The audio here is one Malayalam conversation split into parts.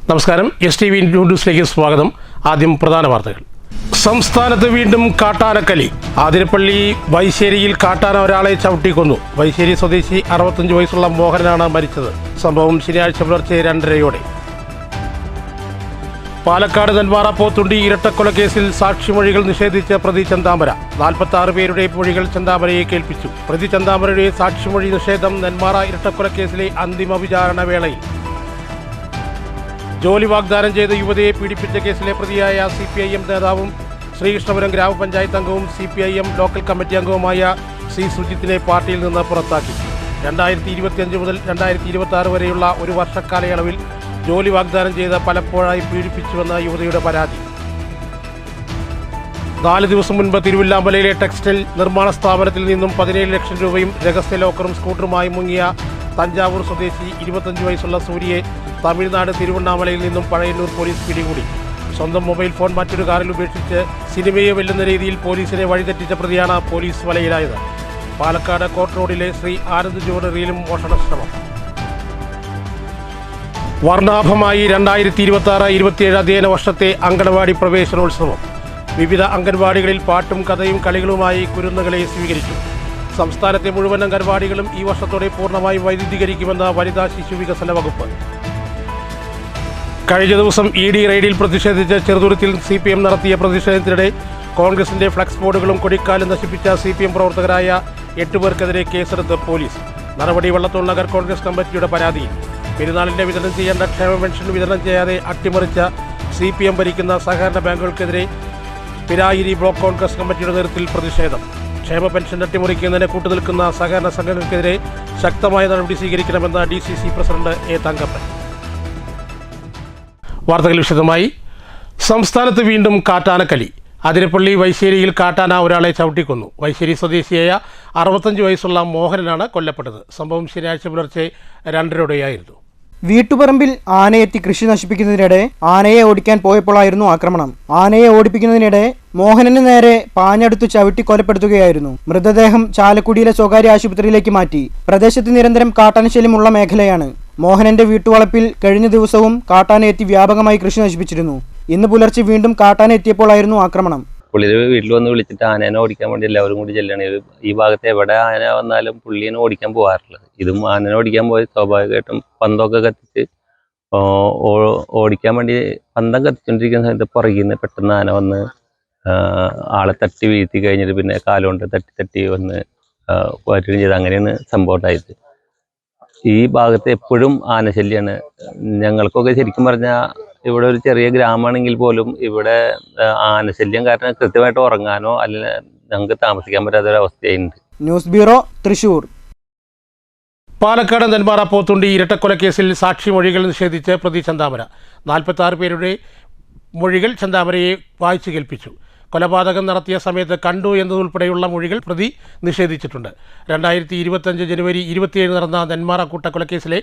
നമസ്കാരം. STV ന്യൂസിലേക്ക് സ്വാഗതം. ആദ്യം പ്രധാന വാർത്തകൾ. സംസ്ഥാനത്ത് വീണ്ടും കാട്ടാനക്കലി. ആതിരപ്പള്ളി വൈശ്ശേരിയിൽ കാട്ടാന ഒരാളെ ചവിട്ടിക്കൊന്നു. വൈശ്ശേരി സ്വദേശി 65 വയസ്സുള്ള മോഹനാണ് മരിച്ചത്. സംഭവം ശനിയാഴ്ച പുലർച്ചെ 2:30-ഓടെ. പാലക്കാട് നെന്മാറ പോത്തുണ്ടി ഇരട്ടക്കൊലക്കേസിൽ സാക്ഷിമൊഴികൾ നിഷേധിച്ച പ്രതി ചെന്താമര. 46 പേരുടെ മൊഴികൾ ചെന്താമരയെ കേൾപ്പിച്ചു. പ്രതി ചെന്താമരയുടെ സാക്ഷിമൊഴി നിഷേധം നെന്മാറ ഇരട്ടക്കൊലക്കേസിലെ അന്തിമ വിചാരണ വേളയിൽ. ജോലി വാഗ്ദാനം ചെയ്ത യുവതിയെ പീഡിപ്പിച്ച കേസിലെ പ്രതിയായ CPIM നേതാവും ശ്രീകൃഷ്ണപുരം ഗ്രാമപഞ്ചായത്ത് അംഗവും CPIM ലോക്കൽ കമ്മിറ്റി അംഗവുമായ C. സുജിത്തിനെ പാർട്ടിയിൽ നിന്ന് പുറത്താക്കി. 2025 മുതൽ 2026 വരെയുള്ള ഒരു വർഷക്കാലയളവിൽ ജോലി വാഗ്ദാനം ചെയ്ത് പലപ്പോഴായി പീഡിപ്പിച്ചുവെന്ന യുവതിയുടെ പരാതി. 4 ദിവസം മുൻപ് തിരുവില്ലാമലയിലെ ടെക്സ്റ്റൈൽ നിർമ്മാണ സ്ഥാപനത്തിൽ നിന്നും 17 ലക്ഷം രൂപയും രഹസ്യ ലോക്കറും സ്കൂട്ടറുമായി മുങ്ങിയ തഞ്ചാവൂർ സ്വദേശി 25 വയസ്സുള്ള സൂര്യയെ തമിഴ്നാട് തിരുവണ്ണാമലയിൽ നിന്നും പഴയന്നൂർ പോലീസ് പിടികൂടി. സ്വന്തം മൊബൈൽ ഫോൺ മറ്റൊരു കാറിൽ ഉപേക്ഷിച്ച് സിനിമയെ വെല്ലുന്ന രീതിയിൽ പോലീസിനെ വഴിതെറ്റിച്ച പ്രതിയാണ് പോലീസ് വലയിലായത്. പാലക്കാട് കോർട്ട് റോഡിലെ ശ്രീ ആനന്ദ് ജ്വല്ലറിയിലും മോഷണശ്രമം. വർണ്ണാഭമായി 2026-27 അധ്യയന വർഷത്തെ അംഗൻവാടി പ്രവേശനോത്സവം. വിവിധ അംഗൻവാടികളിൽ പാട്ടും കഥയും കളികളുമായി കുരുന്നുകളെ സ്വീകരിച്ചു. സംസ്ഥാനത്തെ മുഴുവൻ അംഗൻവാടികളും ഈ വർഷത്തോടെ പൂർണ്ണമായി വൈദ്യുതീകരിക്കുമെന്ന് വനിതാ ശിശു വികസന വകുപ്പ്. കഴിഞ്ഞ ദിവസം ED റെയ്ഡിൽ പ്രതിഷേധിച്ച് ചെറുതുരുത്തിൽ CPM നടത്തിയ പ്രതിഷേധത്തിനിടെ കോൺഗ്രസിന്റെ ഫ്ലക്സ് ബോർഡുകളും കൊടിക്കാലും നശിപ്പിച്ച CPM പ്രവർത്തകരായ 8 പേർക്കെതിരെ കേസെടുത്ത് പോലീസ്. നടപടി വള്ളത്തോൾ നഗർ കോൺഗ്രസ് കമ്മിറ്റിയുടെ പരാതിയിൽ. പെരുന്നാളിന്റെ വിതരണം ചെയ്യേണ്ട ക്ഷേമ പെൻഷൻ വിതരണം ചെയ്യാതെ അട്ടിമറിച്ച CPM ഭരിക്കുന്ന സഹകരണ ബാങ്കുകൾക്കെതിരെ പിരായിരി ബ്ലോക്ക് കോൺഗ്രസ് കമ്മിറ്റിയുടെ നേതൃത്വത്തിൽ പ്രതിഷേധം. ക്ഷേമ പെൻഷൻ അട്ടിമറിക്കുന്നതിന് കൂട്ടുനിൽക്കുന്ന സഹകരണ സംഘങ്ങൾക്കെതിരെ ശക്തമായ നടപടി സ്വീകരിക്കണമെന്ന് DCC പ്രസിഡന്റ് A. തങ്കപ്പൻ. വാർത്തകൾ വിശദമായി. സംസ്ഥാനത്ത് വീണ്ടും കാട്ടാനക്കലി. അതിരപ്പള്ളി വൈശ്ശേരിയിൽ കാട്ടാന ഒരാളെ ചവിട്ടിക്കൊന്നു. വൈശ്ശേരി സ്വദേശിയായ 65 വയസ്സുള്ള മോഹനനാണ് കൊല്ലപ്പെട്ടത്. സംഭവം ശനിയാഴ്ച പുലർച്ചെ 2:30-ഓടെയായിരുന്നു. വീട്ടുപറമ്പിൽ ആനയെത്തി കൃഷി നശിപ്പിക്കുന്നതിനിടെ ആനയെ ഓടിക്കാൻ പോയപ്പോഴായിരുന്നു ആക്രമണം. ആനയെ ഓടിപ്പിക്കുന്നതിനിടെ മോഹനന് നേരെ പാഞ്ഞടുത്തു ചവിട്ടി കൊലപ്പെടുത്തുകയായിരുന്നു. മൃതദേഹം ചാലക്കുടിയിലെ സ്വകാര്യ ആശുപത്രിയിലേക്ക് മാറ്റി. പ്രദേശത്ത് നിരന്തരം കാട്ടാനശല്യമുള്ള മേഖലയാണ്. മോഹനന്റെ വീട്ടുവളപ്പിൽ കഴിഞ്ഞ ദിവസവും കാട്ടാനയെത്തി വ്യാപകമായി കൃഷി നശിപ്പിച്ചിരുന്നു. ഇന്ന് പുലർച്ചെ വീണ്ടും കാട്ടാന എത്തിയപ്പോഴായിരുന്നു ആക്രമണം. പുള്ളിയെ വീട്ടിൽ വന്ന് വിളിച്ചിട്ട് ആനേനെ ഓടിക്കാൻ വേണ്ടി എല്ലാവരും കൂടി ചെല്ലാണ്. ഈ ഭാഗത്ത് എവിടെ ആന വന്നാലും പുള്ളിനെ ഓടിക്കാൻ പോകാറുള്ളത്. ഇതും ആനനെ ഓടിക്കാൻ പോയി സ്വാഭാവികമായിട്ടും പന്തൊക്കെ കത്തിച്ച് ഓടിക്കാൻ വേണ്ടി പന്തം കത്തിച്ചോണ്ടിരിക്കുന്ന സമയത്ത് പുറകിൽ നിന്ന് പെട്ടെന്ന് ആന വന്ന് ആളെ തട്ടി വീഴ്ത്തി കഴിഞ്ഞിട്ട് പിന്നെ കാലുകൊണ്ട് തട്ടി വന്ന് വരികയും ചെയ്ത്. അങ്ങനെയാണ് സംഭവം ഉണ്ടായത്. ഈ ഭാഗത്ത് എപ്പോഴും ആനശല്യാണ്. ഞങ്ങൾക്കൊക്കെ ശരിക്കും പറഞ്ഞാൽ ഇവിടെ ഒരു ചെറിയ ഗ്രാമമാണെങ്കിൽ പോലും ഇവിടെ ആനശല്യം കാരണം കൃത്യമായിട്ട് ഉറങ്ങാനോ അല്ലെങ്കിൽ ഞങ്ങൾക്ക് താമസിക്കാൻ പറ്റാത്തൊരവസ്ഥയുണ്ട്. News bureau, Thrissur. പാലക്കാട് നെന്മാറ പോത്തുണ്ടി ഇരട്ടക്കൊലക്കേസിൽ സാക്ഷിമൊഴികൾ നിഷേധിച്ച് പ്രതി ചെന്താമര. 46 പേരുടെ മൊഴികൾ ചെന്താമരയെ വായിച്ചു കേൾപ്പിച്ചു. കൊലപാതകം നടത്തിയ സമയത്ത് കണ്ടു എന്നതുൾപ്പെടെയുള്ള മൊഴികൾ പ്രതി നിഷേധിച്ചിട്ടുണ്ട്. 2025 ജനുവരി 27 നടന്ന നെന്മാറ കൂട്ടക്കൊലക്കേസിലെ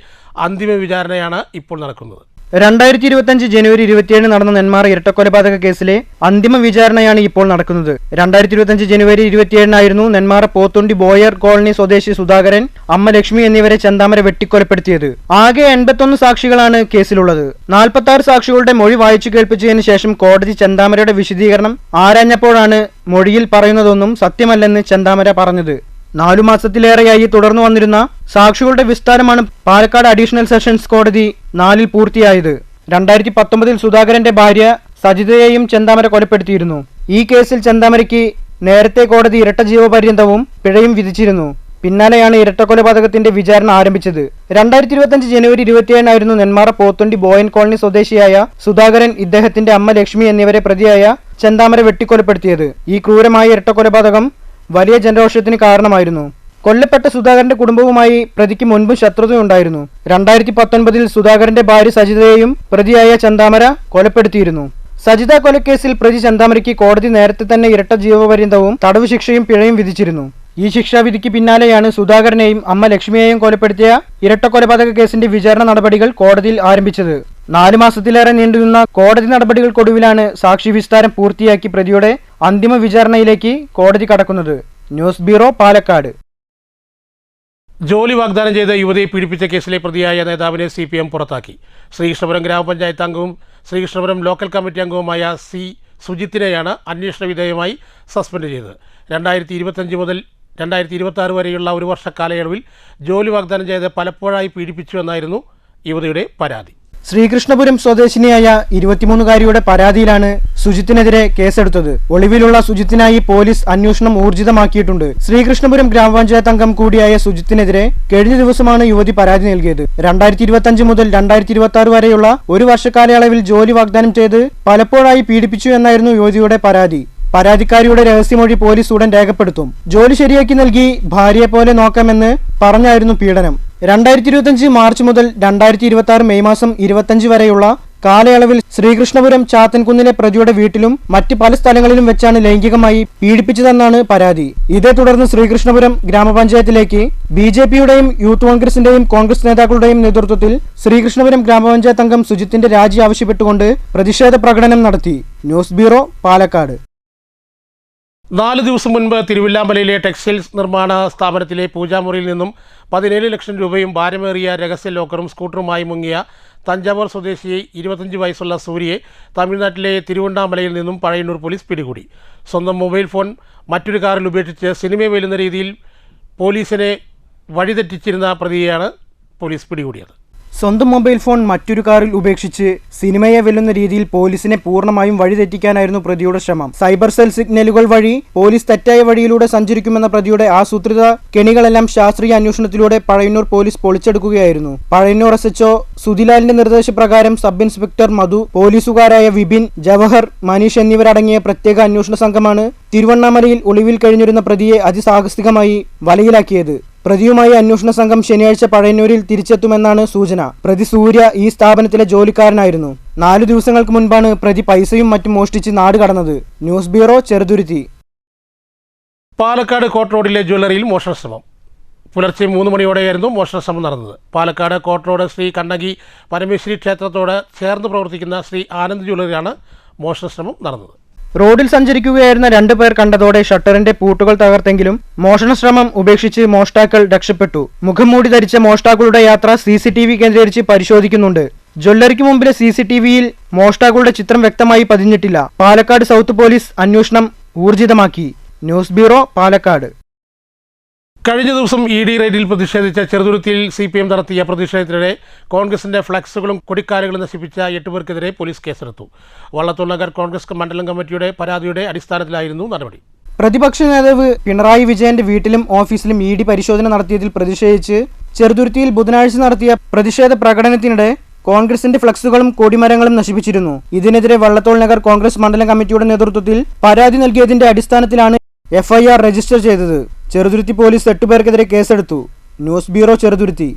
അന്തിമ വിചാരണയാണ് ഇപ്പോൾ നടക്കുന്നത്. 2025 ജനുവരി 27 നടന്ന നെന്മാറ ഇരട്ടക്കൊലപാതക കേസിലെ അന്തിമ വിചാരണയാണ് ഇപ്പോൾ നടക്കുന്നത്. 2025 ജനുവരി 27 നെന്മാറ പോത്തുണ്ടി ബോയർ കോളനി സ്വദേശി സുധാകരൻ, അമ്മ ലക്ഷ്മി എന്നിവരെ ചെന്താമര വെട്ടിക്കൊലപ്പെടുത്തിയത്. ആകെ 81 സാക്ഷികളാണ് കേസിലുള്ളത്. 46 സാക്ഷികളുടെ മൊഴി വായിച്ചു കേൾപ്പിച്ചതിന് ശേഷം കോടതി ചെന്താമരയുടെ വിശദീകരണം ആരാഞ്ഞപ്പോഴാണ് മൊഴിയിൽ പറയുന്നതൊന്നും സത്യമല്ലെന്ന് ചെന്താമര പറഞ്ഞത്. 4 മാസത്തിലേറെയായി തുടർന്നു വന്നിരുന്ന സാക്ഷികളുടെ വിസ്താരമാണ് പാലക്കാട് അഡീഷണൽ സെഷൻസ് കോടതി 4-ൽ പൂർത്തിയായത്. 2019 സുധാകരന്റെ ഭാര്യ സജിതയെയും ചെന്താമര കൊലപ്പെടുത്തിയിരുന്നു. ഈ കേസിൽ ചെന്താമരയ്ക്ക് നേരത്തെ കോടതി ഇരട്ട ജീവപര്യന്തവും പിഴയും വിധിച്ചിരുന്നു. പിന്നാലെയാണ് ഇരട്ടക്കൊലപാതകത്തിന്റെ വിചാരണ ആരംഭിച്ചത്. 2025 ജനുവരി 27 നെന്മാറ പോത്തുണ്ടി ബോയൻ കോളനി സ്വദേശിയായ സുധാകരൻ, ഇദ്ദേഹത്തിന്റെ അമ്മ ലക്ഷ്മി എന്നിവരെ പ്രതിയായ ചെന്താമര വെട്ടിക്കൊലപ്പെടുത്തിയത്. ഈ ക്രൂരമായ ഇരട്ടക്കൊലപാതകം വലിയ ജനരോഷത്തിന് കാരണമായിരുന്നു. കൊല്ലപ്പെട്ട സുധാകരന്റെ കുടുംബവുമായി പ്രതിക്ക് മുൻപും ശത്രുതയുണ്ടായിരുന്നു. 2019 സുധാകരന്റെ ഭാര്യ സജിതയെയും പ്രതിയായ ചെന്താമര കൊലപ്പെടുത്തിയിരുന്നു. സജിത കൊലക്കേസിൽ പ്രതി ചെന്താമരയ്ക്ക് കോടതി നേരത്തെ തന്നെ ഇരട്ട ജീവപര്യന്തവും തടവ് ശിക്ഷയും പിഴയും വിധിച്ചിരുന്നു. ഈ ശിക്ഷാവിധിക്ക് പിന്നാലെയാണ് സുധാകരനെയും അമ്മ ലക്ഷ്മിയെയും കൊലപ്പെടുത്തിയ ഇരട്ടക്കൊലപാതക കേസിന്റെ വിചാരണ നടപടികൾ കോടതിയിൽ ആരംഭിച്ചത്. 4 മാസത്തിലേറെ നീണ്ടുനിന്ന കോടതി നടപടികൾക്കൊടുവിലാണ് സാക്ഷി വിസ്താരം പൂർത്തിയാക്കി പ്രതിയുടെ അന്തിമ വിചാരണയിലേക്ക് കോടതി കടക്കുന്നത്. News bureau, Palakkad. ജോലി വാഗ്ദാനം ചെയ്ത് യുവതിയെ പീഡിപ്പിച്ച കേസിലെ പ്രതിയായ നേതാവിനെ CPM പുറത്താക്കി. ശ്രീകൃഷ്ണപുരം ഗ്രാമപഞ്ചായത്ത് അംഗവും ശ്രീകൃഷ്ണപുരം ലോക്കൽ കമ്മിറ്റി അംഗവുമായ സുജിത്തിനെയാണ് അന്വേഷണ വിധേയമായി സസ്പെൻഡ് ചെയ്തത്. 2025 മുതൽ 2026 വരെയുള്ള ഒരു വർഷ കാലയളവിൽ ജോലി വാഗ്ദാനം ചെയ്ത് പലപ്പോഴായി പീഡിപ്പിച്ചു എന്നായിരുന്നു യുവതിയുടെ പരാതി. ശ്രീകൃഷ്ണപുരം സ്വദേശിനിയായ 23-കാരിയുടെ പരാതിയിലാണ് സുജിത്തിനെതിരെ കേസെടുത്തത്. ഒളിവിലുള്ള സുജിത്തിനായി പോലീസ് അന്വേഷണം ഊർജിതമാക്കിയിട്ടുണ്ട്. ശ്രീകൃഷ്ണപുരം ഗ്രാമപഞ്ചായത്ത് അംഗം കൂടിയായ സുജിത്തിനെതിരെ കഴിഞ്ഞ ദിവസമാണ് യുവതി പരാതി നൽകിയത്. 2025 മുതൽ 2026 വരെയുള്ള ഒരു വർഷക്കാലയളവിൽ ജോലി വാഗ്ദാനം ചെയ്ത് പലപ്പോഴായി പീഡിപ്പിച്ചു എന്നായിരുന്നു യുവതിയുടെ പരാതി. പരാതിക്കാരിയുടെ രഹസ്യമൊഴി പോലീസ് ഉടൻ രേഖപ്പെടുത്തും. ജോലി ശരിയാക്കി നൽകി ഭാര്യയെ പോലെ നോക്കാമെന്ന് പറഞ്ഞായിരുന്നു പീഡനം. 2025 മാർച്ച് മുതൽ 2026 മെയ് മാസം 25 വരെയുള്ള കാലയളവിൽ ശ്രീകൃഷ്ണപുരം ചാത്തൻകുന്നിലെ പ്രതിയുടെ വീട്ടിലും മറ്റ് പല സ്ഥലങ്ങളിലും വെച്ചാണ് ലൈംഗികമായി പീഡിപ്പിച്ചതെന്നാണ് പരാതി. ഇതേ തുടർന്ന് ശ്രീകൃഷ്ണപുരം ഗ്രാമപഞ്ചായത്തിലേക്ക് BJPയുടെയും യൂത്ത് കോൺഗ്രസിന്റെയും കോൺഗ്രസ് നേതാക്കളുടെയും നേതൃത്വത്തിൽ ശ്രീകൃഷ്ണപുരം ഗ്രാമപഞ്ചായത്ത് അംഗം സുജിത്തിന്റെ രാജി ആവശ്യപ്പെട്ടുകൊണ്ട് പ്രതിഷേധ പ്രകടനം നടത്തി. News bureau, Palakkad. 4 ദിവസം മുൻപ് തിരുവില്ലാമലയിലെ ടെക്സ്റ്റൈൽസ് നിർമ്മാണ സ്ഥാപനത്തിലെ പൂജാമുറിയിൽ നിന്നും 17 ലക്ഷം രൂപയും ഭാരമേറിയ രഹസ്യ ലോക്കറും സ്കൂട്ടറുമായി മുങ്ങിയ തഞ്ചാവൂർ സ്വദേശിയെ 25 വയസ്സുള്ള സൂര്യയെ തമിഴ്നാട്ടിലെ തിരുവണ്ണാമലയിൽ നിന്നും പഴയന്നൂർ പോലീസ് പിടികൂടി. സ്വന്തം മൊബൈൽ ഫോൺ മറ്റൊരു കാറിൽ ഉപേക്ഷിച്ച് സിനിമയെ വെല്ലുന്ന രീതിയിൽ പോലീസിനെ വഴിതെറ്റിച്ചിരുന്ന പ്രതിയെയാണ് പോലീസ് പിടികൂടിയത്. സ്വന്തം മൊബൈൽ ഫോൺ മറ്റൊരു കാറിൽ ഉപേക്ഷിച്ച് സിനിമയെ വെല്ലുന്ന രീതിയിൽ പോലീസിനെ പൂർണ്ണമായും വഴിതെറ്റിക്കാനായിരുന്നു പ്രതിയുടെ ശ്രമം. സൈബർ സെൽ സിഗ്നലുകൾ വഴി പോലീസ് തെറ്റായ വഴിയിലൂടെ സഞ്ചരിക്കുമെന്ന പ്രതിയുടെ ആസൂത്രിത കെണികളെല്ലാം ശാസ്ത്രീയ അന്വേഷണത്തിലൂടെ പഴയന്നൂർ പോലീസ് പൊളിച്ചെടുക്കുകയായിരുന്നു. പഴയന്നൂർ SHO സുധിലാലിന്റെ നിർദ്ദേശപ്രകാരം സബ് ഇൻസ്പെക്ടർ മധു, പോലീസുകാരായ വിപിൻ, ജവഹർ, മനീഷ് എന്നിവരടങ്ങിയ പ്രത്യേക അന്വേഷണ സംഘമാണ് തിരുവണ്ണാമലയിൽ ഒളിവിൽ കഴിഞ്ഞിരുന്ന പ്രതിയെ അതിസാഹസികമായി വലയിലാക്കിയത്. പ്രതിയുമായി അന്വേഷണ സംഘം ശനിയാഴ്ച പഴയന്നൂരിൽ തിരിച്ചെത്തുമെന്നാണ് സൂചന. പ്രതി സൂര്യ ഈ സ്ഥാപനത്തിലെ ജോലിക്കാരനായിരുന്നു. 4 ദിവസങ്ങൾക്ക് മുൻപാണ് പ്രതി പൈസയും മറ്റും മോഷ്ടിച്ച് നാട് കടന്നത്. News bureau, Cheruthuruthy. Palakkad court റോഡിലെ ജ്വല്ലറിയിൽ മോഷണശ്രമം. പുലർച്ചെ 3 മണിയോടെയായിരുന്നു മോഷണശ്രമം നടന്നത്. പാലക്കാട് കോട്ട് റോഡ് ശ്രീ കണ്ണകി പരമേശ്വരി ക്ഷേത്രത്തോട് ചേർന്ന് പ്രവർത്തിക്കുന്ന ശ്രീ ആനന്ദ് ജ്വല്ലറിയാണ് മോഷണശ്രമം നടന്നത്. റോഡിൽ സഞ്ചരിക്കുകയായിരുന്ന 2 പേർ കണ്ടതോടെ ഷട്ടറിന്റെ പൂട്ടുകൾ തകർത്തെങ്കിലും മോഷണശ്രമം ഉപേക്ഷിച്ച് മോഷ്ടാക്കൾ രക്ഷപ്പെട്ടു. മുഖം മൂടി ധരിച്ച മോഷ്ടാക്കളുടെ യാത്ര CCTV കേന്ദ്രീകരിച്ച് പരിശോധിക്കുന്നുണ്ട്. ജ്വല്ലറിക്ക് മുമ്പിലെ CCTVയിൽ മോഷ്ടാക്കളുടെ ചിത്രം വ്യക്തമായി പതിഞ്ഞിട്ടില്ല. പാലക്കാട് സൗത്ത് പോലീസ് അന്വേഷണം ഊർജിതമാക്കി. News bureau, Palakkad. കഴിഞ്ഞ ദിവസം ED റെയ്ഡിൽ പ്രതിഷേധിച്ച ചെറുതുരുത്തിയിൽ CPM നടത്തിയ പ്രതിഷേധത്തിനിടെ കോൺഗ്രസിന്റെ ഫ്ലക്സുകളും കൊടിക്കാലുകളും നശിപ്പിച്ച 8 പേർക്കെതിരെ പോലീസ് കേസെടുത്തു. വള്ളത്തോൾ നഗർ കോൺഗ്രസ് മണ്ഡലം കമ്മിറ്റിയുടെ പരാതിയുടെ അടിസ്ഥാനത്തിലായിരുന്നു നടപടി. പ്രതിപക്ഷ നേതാവ് പിണറായി വിജയന്റെ വീട്ടിലും ഓഫീസിലും ED പരിശോധന നടത്തിയതിൽ പ്രതിഷേധിച്ച് ചെറുതുരുത്തിയിൽ ബുധനാഴ്ച നടത്തിയ പ്രതിഷേധ പ്രകടനത്തിനിടെ കോൺഗ്രസിന്റെ ഫ്ലക്സുകളും കൊടിമരങ്ങളും നശിപ്പിച്ചിരുന്നു. ഇതിനെതിരെ വള്ളത്തോൾ നഗർ കോൺഗ്രസ് മണ്ഡലം കമ്മിറ്റിയുടെ നേതൃത്വത്തിൽ പരാതി നൽകിയതിന്റെ അടിസ്ഥാനത്തിലാണ് FIR രജിസ്റ്റർ ചെയ്തത്. ചെറുതുരുത്തി പോലീസ് 8 പേർക്കെതിരെ കേസെടുത്തു. News bureau, Cheruthuruthy.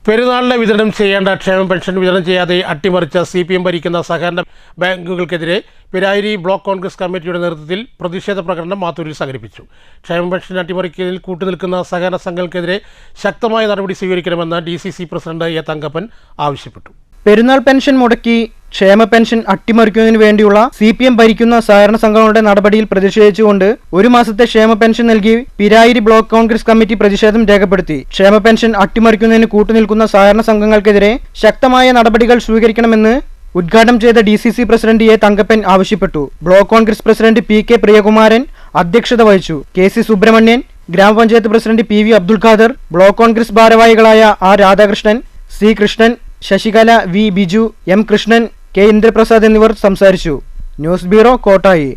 പെരുന്നാളിന് വിതരണം ചെയ്യേണ്ട ക്ഷേമ പെൻഷൻ വിതരണം ചെയ്യാതെ അട്ടിമറിച്ച CPM ഭരിക്കുന്ന സഹകരണ ബാങ്കുകൾക്കെതിരെ പിരായിരി ബ്ലോക്ക് കോൺഗ്രസ് കമ്മിറ്റിയുടെ നേതൃത്വത്തിൽ പ്രതിഷേധ പ്രകടനം മാത്തൂരിൽ സംഘടിപ്പിച്ചു. ക്ഷേമ പെൻഷൻ അട്ടിമറിക്കുന്നതിൽ കൂട്ടുനിൽക്കുന്ന സഹകരണ സംഘങ്ങൾക്കെതിരെ ശക്തമായ നടപടി സ്വീകരിക്കണമെന്ന് DCC പ്രസിഡന്റ് A. തങ്കപ്പൻ ആവശ്യപ്പെട്ടു. പെരുന്നാൾ പെൻഷൻ മുടക്കി ക്ഷേമ പെൻഷൻ അട്ടിമറിക്കുന്നതിന് വേണ്ടിയുള്ള CPM ഭരിക്കുന്ന സഹകരണ സംഘങ്ങളുടെ നടപടിയിൽ പ്രതിഷേധിച്ചുകൊണ്ട് 1 മാസത്തെ ക്ഷേമ പെൻഷൻ നൽകി പിരായിരി ബ്ലോക്ക് കോൺഗ്രസ് കമ്മിറ്റി പ്രതിഷേധം രേഖപ്പെടുത്തി. ക്ഷേമ പെൻഷൻ അട്ടിമറിക്കുന്നതിന് കൂട്ടുനിൽക്കുന്ന സഹകരണ സംഘങ്ങൾക്കെതിരെ ശക്തമായ നടപടികൾ സ്വീകരിക്കണമെന്ന് ഉദ്ഘാടനം ചെയ്ത DCC പ്രസിഡന്റ് A. തങ്കപ്പൻ ആവശ്യപ്പെട്ടു. Block Congress president PK Priyakumaran അധ്യക്ഷത വഹിച്ചു. KC സുബ്രഹ്മണ്യൻ, ഗ്രാമപഞ്ചായത്ത് president PV Abdul Khader, block Congress ഭാരവാഹികളായ R. Radhakrishnan, C. Krishnan, Sasikala, V. Biju, M. Krishnan, K. Indraprasad എന്നിവർ സംസാരിച്ചു. News bureau, Kottayi.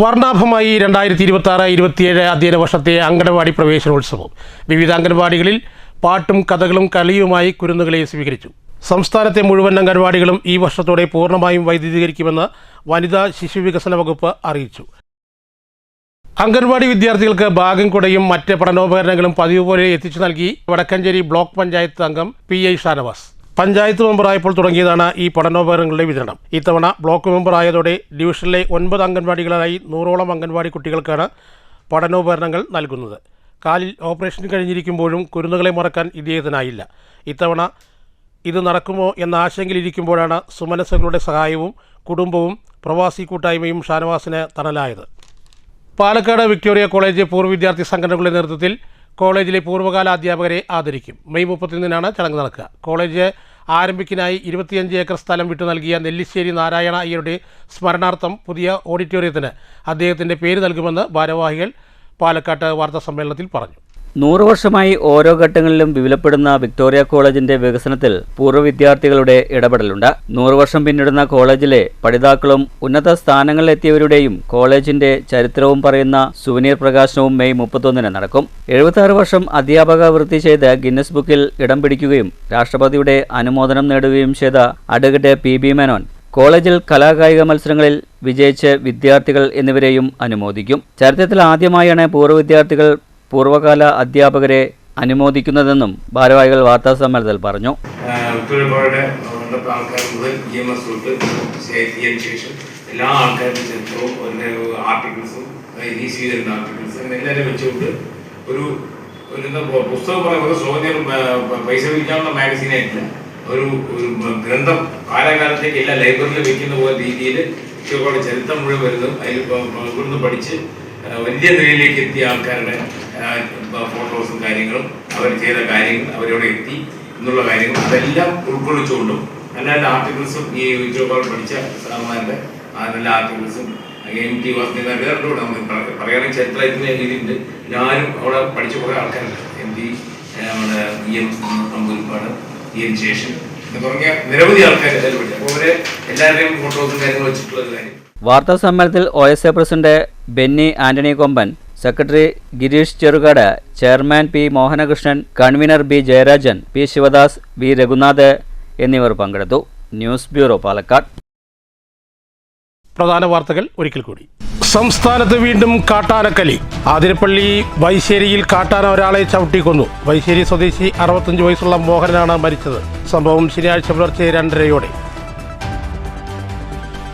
വർണ്ണാഭമായി 2026-27 അധ്യയന വർഷത്തെ അംഗനവാടി പ്രവേശനോത്സവം. വിവിധ അംഗനവാടികളിൽ പാട്ടും കഥകളും കളിയുമായി കുരുന്നുകളെ സ്വീകരിച്ചു. സംസ്ഥാനത്തെ മുഴുവൻ അംഗനവാടികളും ഈ വർഷത്തോടെ പൂർണ്ണമായും വൈദ്യുതീകരിക്കുമെന്ന് വനിതാ ശിശുവികസന വകുപ്പ് അറിയിച്ചു. അംഗൻവാടി വിദ്യാർത്ഥികൾക്ക് ബാഗും കുടയും മറ്റ് പഠനോപകരണങ്ങളും പതിവ് പോലെ എത്തിച്ചു നൽകി വടക്കഞ്ചേരി ബ്ലോക്ക് പഞ്ചായത്ത് അംഗം PI ഷാനവാസ്. പഞ്ചായത്ത് മെമ്പറായപ്പോൾ തുടങ്ങിയതാണ് ഈ പഠനോപകരണങ്ങളുടെ വിതരണം. ഇത്തവണ ബ്ലോക്ക് മെമ്പറായതോടെ ഡിവിഷനിലെ 9 അംഗൻവാടികളായി 100ഓളം അംഗൻവാടി കുട്ടികൾക്കാണ് പഠനോപകരണങ്ങൾ നൽകുന്നത്. കാലിൽ ഓപ്പറേഷൻ കഴിഞ്ഞിരിക്കുമ്പോഴും കുരുന്നുകളെ മറക്കാൻ ഇദ്ദേഹത്തിനായില്ല. ഇത്തവണ ഇത് നടക്കുമോ എന്ന ആശങ്കയിലിരിക്കുമ്പോഴാണ് സുമനസ്സുകളുടെ സഹായവും കുടുംബവും പ്രവാസി കൂട്ടായ്മയും ഷാനവാസിന് തണലായത്. പാലക്കാട് വിക്ടോറിയ കോളേജ് പൂർവ്വ വിദ്യാർത്ഥി സംഘടനകളുടെ നേതൃത്വത്തിൽ കോളേജിലെ പൂർവ്വകാല അധ്യാപകരെ ആദരിക്കും. മെയ് 31-നാണ് ചടങ്ങ് നടക്കുക. കോളേജ് ആരംഭിക്കാനായി 25 ഏക്കർ സ്ഥലം വിട്ടു നൽകിയ നെല്ലിശ്ശേരി നാരായണ അയ്യരുടെ സ്മരണാർത്ഥം പുതിയ ഓഡിറ്റോറിയത്തിന് അദ്ദേഹത്തിൻ്റെ പേര് നൽകുമെന്ന് ഭാരവാഹികൾ പാലക്കാട്ട് വാർത്താസമ്മേളനത്തിൽ പറഞ്ഞു. 100 വർഷമായി ഓരോ ഘട്ടങ്ങളിലും വിപുലപ്പെടുന്ന വിക്ടോറിയ കോളേജിന്റെ വികസനത്തിൽ പൂർവ്വ വിദ്യാർത്ഥികളുടെ ഇടപെടലുണ്ട്. 100 വർഷം പിന്നിടുന്ന കോളേജിലെ പഠിതാക്കളും ഉന്നത സ്ഥാനങ്ങളിലെത്തിയവരുടെയും കോളേജിന്റെ ചരിത്രവും പറയുന്ന സുവനീർ പ്രകാശനവും മെയ് 31-ന് നടക്കും. 76 വർഷം അധ്യാപക വൃത്തി ചെയ്ത് ഗിന്നസ് ബുക്കിൽ ഇടം പിടിക്കുകയും രാഷ്ട്രപതിയുടെ അനുമോദനം നേടുകയും ചെയ്ത അഡ്വക്കേറ്റ് PB മേനോൻ കോളേജിൽ കലാകായിക മത്സരങ്ങളിൽ വിജയിച്ച വിദ്യാർത്ഥികൾ എന്നിവരെയും അനുമോദിക്കും. ചരിത്രത്തിൽ ആദ്യമായാണ് പൂർവ്വ വിദ്യാർത്ഥികൾ പൂർവ്വകാല അധ്യാപകരെ അനുമോദിക്കുന്നതെന്നും ഭാരവാഹികൾ വാർത്താസമ്മേളനത്തിൽ പറഞ്ഞു. എല്ലാ ആൾക്കാരുടെ ചരിത്രവും ആർട്ടിക്കിൾസും എല്ലാവരും വെച്ചുകൊണ്ട് ഒരു പുസ്തകം പറയുമ്പോൾ സോജർ പൈസ വിൽക്കാനുള്ള മാഗസീനായിട്ടില്ല, ഒരു ഗ്രന്ഥം കാലാകാലത്തേക്ക് എല്ലാ ലൈബ്രറിയിൽ വെക്കുന്ന പോലെ രീതിയിൽ ഇഷ്ടപോലെ ചരിത്രം മുഴുവൻ വരുന്നതും അതിൽ ഇവിടുന്ന് പഠിച്ച് വലിയ നിലയിലേക്ക് എത്തിയ ആൾക്കാരുടെ ഫോട്ടോസും കാര്യങ്ങളും അവർ ചെയ്ത കാര്യങ്ങൾ അവരോട് എത്തി എന്നുള്ള കാര്യങ്ങൾ അതെല്ലാം ഉൾക്കൊള്ളിച്ചുകൊണ്ടും നല്ല നല്ല ആർട്ടിക്കിൾസും ഈ ഇഷ്ടപോലെ പഠിച്ച സാറന്മാരുടെ നല്ല ആർട്ടിക്കിൾസും MT വാസുദേവൻ നമുക്ക് പറയുകയാണെങ്കിൽ ചരിത്രത്തിന് രീതിയുണ്ട്. എല്ലാവരും അവിടെ പഠിച്ച കുറേ ആൾക്കാരുണ്ട്. MT നമ്മുടെ EM നമ്പൂരിപ്പാട്, EN ശേഷൻ തുടങ്ങിയ നിരവധി ആൾക്കാർ എല്ലാവരും പഠിച്ചു. അപ്പോൾ അവരെ എല്ലാവരുടെയും ഫോട്ടോസും കാര്യങ്ങളും വെച്ചിട്ടുള്ള കാര്യം. വാർത്താ സമ്മേളനത്തിൽ OSA president Benny Antony Komban, secretary Girish Cherukad, chairman P Mohanakrishnan, convener B Jayarajan, P Sivadas, V Raghunath എന്നിവർ പങ്കെടുത്തു. News bureau, Palakkad. പ്രധാന വാർത്തകൾ ഒരിക്കൽ കൂടി. സംസ്ഥാനത്ത് വീണ്ടും കാട്ടാനക്കലി. ആതിരപ്പള്ളി വൈശ്ശേരിയിൽ കാട്ടാന ഒരാളെ ചവിട്ടിക്കൊന്നു. വൈശ്ശേരി സ്വദേശി 65 വയസ്സുള്ള മോഹനനാണ് മരിച്ചത്. സംഭവം ശനിയാഴ്ച പുലർച്ചെ 2:30-ഓടെ.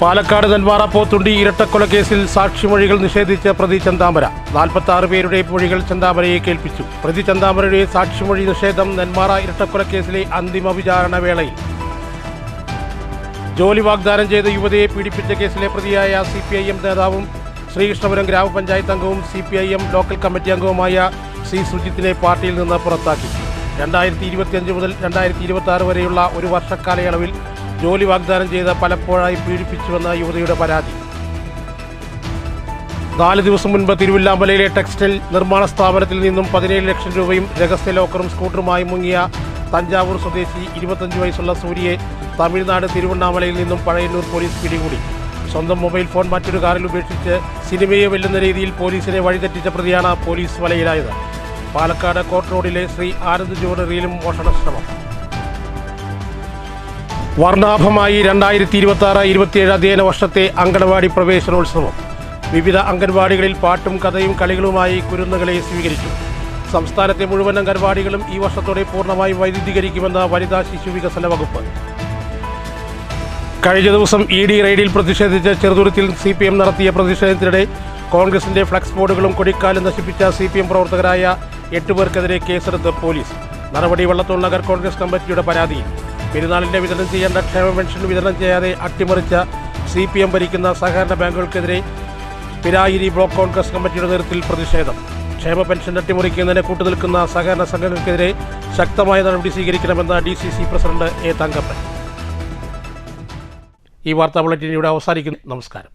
പാലക്കാട് നെന്മാറ പോത്തുണ്ടി ഇരട്ടക്കൊലക്കേസിൽ സാക്ഷിമൊഴികൾ നിഷേധിച്ച പ്രതി ചെന്താമര. 46 പേരുടെ മൊഴികൾ ചെന്താമരയെ കേൾപ്പിച്ചു. പ്രതി ചെന്താമരയുടെ സാക്ഷിമൊഴി നിഷേധം നെന്മാറ ഇരട്ടക്കൊലക്കേസിലെ അന്തിമ വിചാരണ വേളയിൽ. ജോലി വാഗ്ദാനം ചെയ്ത യുവതിയെ പീഡിപ്പിച്ച കേസിലെ പ്രതിയായ CPIM നേതാവും ശ്രീകൃഷ്ണപുരം ഗ്രാമപഞ്ചായത്ത് അംഗവും CPIM ലോക്കൽ കമ്മിറ്റി അംഗവുമായ C സുജിത്തിനെ പാർട്ടിയിൽ നിന്ന് പുറത്താക്കി. 2025 മുതൽ 2026 വരെയുള്ള ഒരു വർഷക്കാലയളവിൽ ജോലി വാഗ്ദാനം ചെയ്ത് പലപ്പോഴായി പീഡിപ്പിച്ചുവെന്ന യുവതിയുടെ പരാതി. 4 ദിവസം മുൻപ് തിരുവില്ലാമലയിലെ ടെക്സ്റ്റൈൽ നിർമ്മാണ സ്ഥാപനത്തിൽ നിന്നും 17 ലക്ഷം രൂപയും രഹസ്യ ലോക്കറും സ്കൂട്ടറുമായി മുങ്ങിയ തഞ്ചാവൂർ സ്വദേശി 25 വയസ്സുള്ള സൂര്യയെ തമിഴ്നാട് തിരുവണ്ണാമലയിൽ നിന്നും പഴയന്നൂർ പോലീസ് പിടികൂടി. സ്വന്തം മൊബൈൽ ഫോൺ മറ്റൊരു കാറിൽ ഉപേക്ഷിച്ച് സിനിമയെ വെല്ലുന്ന രീതിയിൽ പോലീസിനെ വഴിതെറ്റിച്ച പ്രതിയാണ് പോലീസ് വലയിലായത്. പാലക്കാട് കോട്ട് റോഡിലെ ശ്രീ ആനന്ദ് ജ്വല്ലറിയിലും മോഷണ ശ്രമം. വർണ്ണാഭമായി 2026-27 അധ്യയന വർഷത്തെ അങ്കണവാടി പ്രവേശനോത്സവം. വിവിധ അംഗൻവാടികളിൽ പാട്ടും കഥയും കളികളുമായി കുരുന്നുകളെ സ്വീകരിച്ചു. സംസ്ഥാനത്തെ മുഴുവൻ അംഗൻവാടികളും ഈ വർഷത്തോടെ പൂർണ്ണമായി വൈദ്യുതീകരിക്കുമെന്ന് വനിതാ ശിശു വികസന വകുപ്പ്. കഴിഞ്ഞ ദിവസം ED റെയ്ഡിൽ പ്രതിഷേധിച്ച് ചെറുതുരുത്തിൽ CPM നടത്തിയ പ്രതിഷേധത്തിനിടെ കോൺഗ്രസിന്റെ ഫ്ലക്സ് ബോർഡുകളും കൊടിക്കാലും നശിപ്പിച്ച CPM പ്രവർത്തകരായ 8 പേർക്കെതിരെ കേസെടുത്ത് പോലീസ്. നടപടി വള്ളത്തോൾ നഗർ കോൺഗ്രസ് കമ്മിറ്റിയുടെ പരാതിയിൽ. പെരുന്നാളിന്റെ വിതരണം ചെയ്യേണ്ട ക്ഷേമ പെൻഷൻ വിതരണം ചെയ്യാതെ അട്ടിമറിച്ച CPM ഭരിക്കുന്ന സഹകരണ ബാങ്കുകൾക്കെതിരെ പിരായിരി ബ്ലോക്ക് കോൺഗ്രസ് കമ്മിറ്റിയുടെ നേതൃത്വത്തിൽ പ്രതിഷേധം. ക്ഷേമ പെൻഷൻ അട്ടിമറിക്കുന്നതിന് കൂട്ടുനിൽക്കുന്ന സഹകരണ സംഘങ്ങൾക്കെതിരെ ശക്തമായ നടപടി സ്വീകരിക്കണമെന്ന് DCC പ്രസിഡന്റ് A തങ്കപ്പൻ. ഈ വാർത്താ ബുള്ളറ്റിൻ ഇവിടെ അവസാനിക്കുന്നു. നമസ്കാരം.